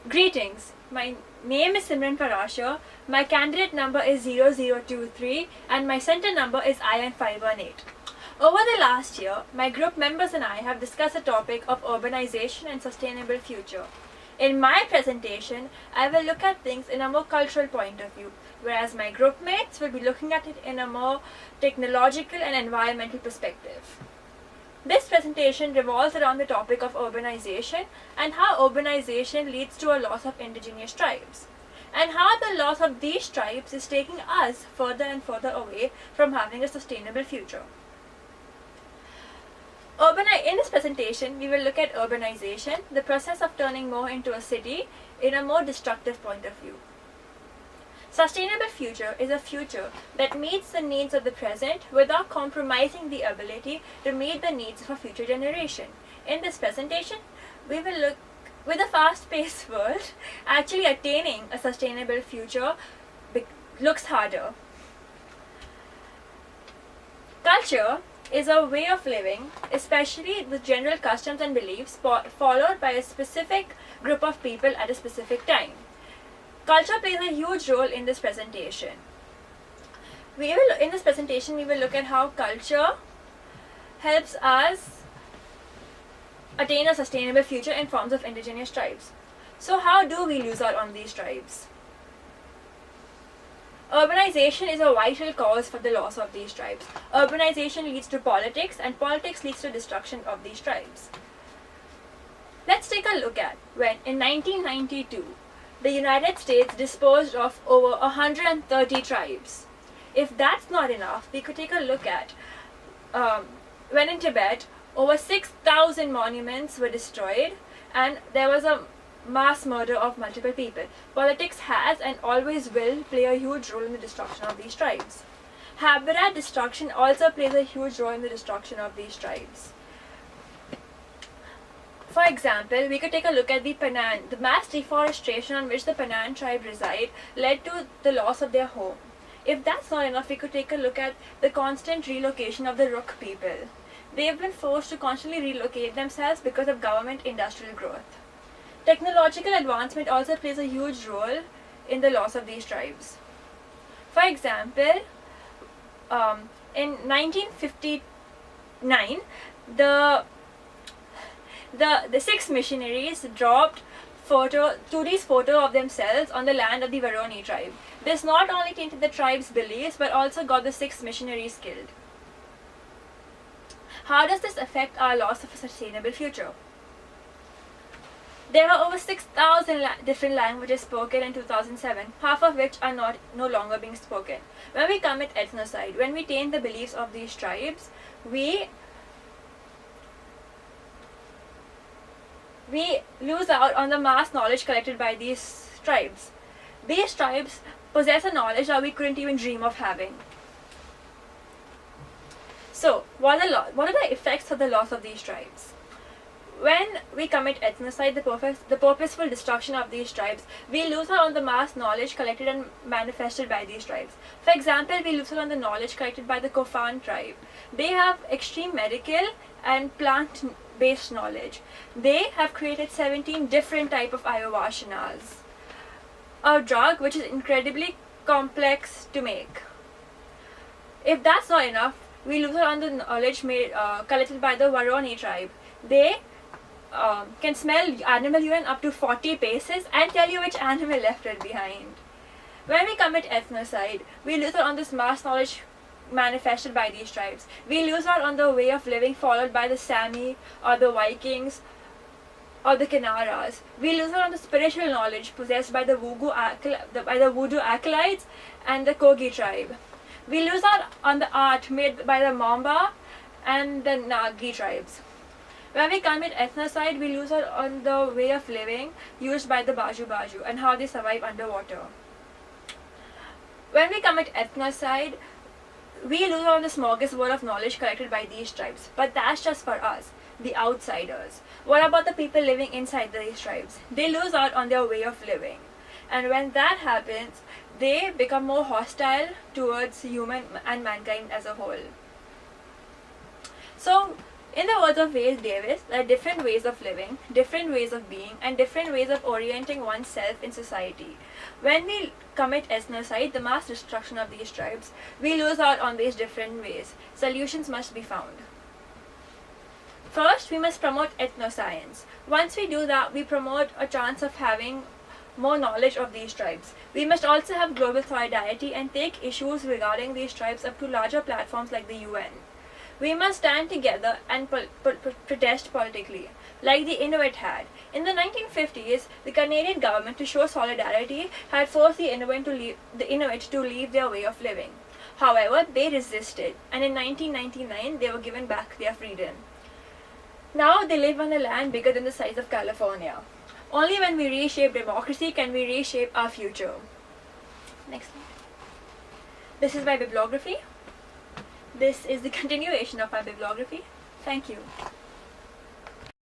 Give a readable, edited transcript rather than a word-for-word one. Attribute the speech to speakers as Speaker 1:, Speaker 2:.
Speaker 1: Greetings, my name is Simran, my candidate number is 0023 and my center number is IN518. Over the last year, my group members and I have discussed the topic of urbanization and sustainable future. In my presentation, I will look at things in a more cultural point of view, whereas my group mates will be looking at it in a more technological and environmental perspective. This presentation revolves around the topic of urbanization and how urbanization leads to a loss of indigenous tribes, and how the loss of these tribes is taking us further and further away from having a sustainable future. In this presentation, we will look at urbanization, the process of turning more into a city in a more destructive point of view. Sustainable future is a future that meets the needs of the present without compromising the ability to meet the needs of a future generation. In this presentation, we will look with a fast-paced world, actually attaining a sustainable future looks harder. Culture is a way of living, especially the general customs and beliefs followed by a specific group of people at a specific time. Culture plays a huge role in this presentation. In this presentation, we will look at how culture helps us attain a sustainable future in forms of indigenous tribes. So how do we lose out on these tribes? Urbanization is a vital cause for the loss of these tribes. Urbanization leads to politics, and politics leads to destruction of these tribes. Let's take a look at when, in 1992, the United States disposed of over 130 tribes. If that's not enough, we could take a look at when in Tibet, over 6,000 monuments were destroyed and there was a mass murder of multiple people. Politics has and always will play a huge role in the destruction of these tribes. Habitat destruction also plays a huge role in the destruction of these tribes. For example, we could take a look at the Panan. The mass deforestation on which the Panan tribe reside led to the loss of their home. If that's not enough, we could take a look at the constant relocation of the Rook people. They have been forced to constantly relocate themselves because of government industrial growth. Technological advancement also plays a huge role in the loss of these tribes. For example, in 1959, the 6 missionaries dropped 2D's photo of themselves on the land of the Varoni tribe. This not only tainted the tribe's beliefs but also got the 6 missionaries killed. How does this affect our loss of a sustainable future? There are over 6,000 different languages spoken in 2007, half of which are no longer being spoken. When we commit ethnocide, when we taint the beliefs of these tribes, we lose out on the mass knowledge collected by these tribes. These tribes possess a knowledge that we couldn't even dream of having. So, what are the effects of the loss of these tribes? When we commit ethnocide, the purposeful destruction of these tribes, we lose out on the mass knowledge collected and manifested by these tribes. For example, we lose out on the knowledge collected by the Kofan tribe. They have extreme medical and plant-based knowledge. They have created 17 different types of ayahuascanas, a drug which is incredibly complex to make. If that's not enough, we lose out on the knowledge collected by the Varoni tribe. They can smell animal urine up to 40 paces and tell you which animal left it behind. When we commit ethnocide, we lose out on this mass knowledge manifested by these tribes. We lose out on the way of living followed by the Sami or the Vikings or the Kanaras. We lose out on the spiritual knowledge possessed by the voodoo acolytes and the Kogi tribe. We lose out on the art made by the Mamba and the Nagi tribes. When we commit ethnocide, we lose out on the way of living used by the Baju and how they survive underwater. When we commit ethnocide, we lose out on the smorgasbord of knowledge collected by these tribes. But that's just for us, the outsiders. What about the people living inside these tribes? They lose out on their way of living. And when that happens, they become more hostile towards human and mankind as a whole. So, In the words of Wales Davis, there are different ways of living, different ways of being, and different ways of orienting oneself in society. When we commit ethnocide, the mass destruction of these tribes, we lose out on these different ways. Solutions must be found. First, we must promote ethnoscience. Once we do that, we promote a chance of having more knowledge of these tribes. We must also have global solidarity and take issues regarding these tribes up to larger platforms like the UN. We must stand together and protest politically, like the Inuit had. In the 1950s, the Canadian government, to show solidarity, had forced the Inuit to leave their way of living. However, they resisted, and in 1999, they were given back their freedom. Now they live on a land bigger than the size of California. Only when we reshape democracy can we reshape our future. Next slide. This is my bibliography. This is the continuation of my bibliography. Thank you.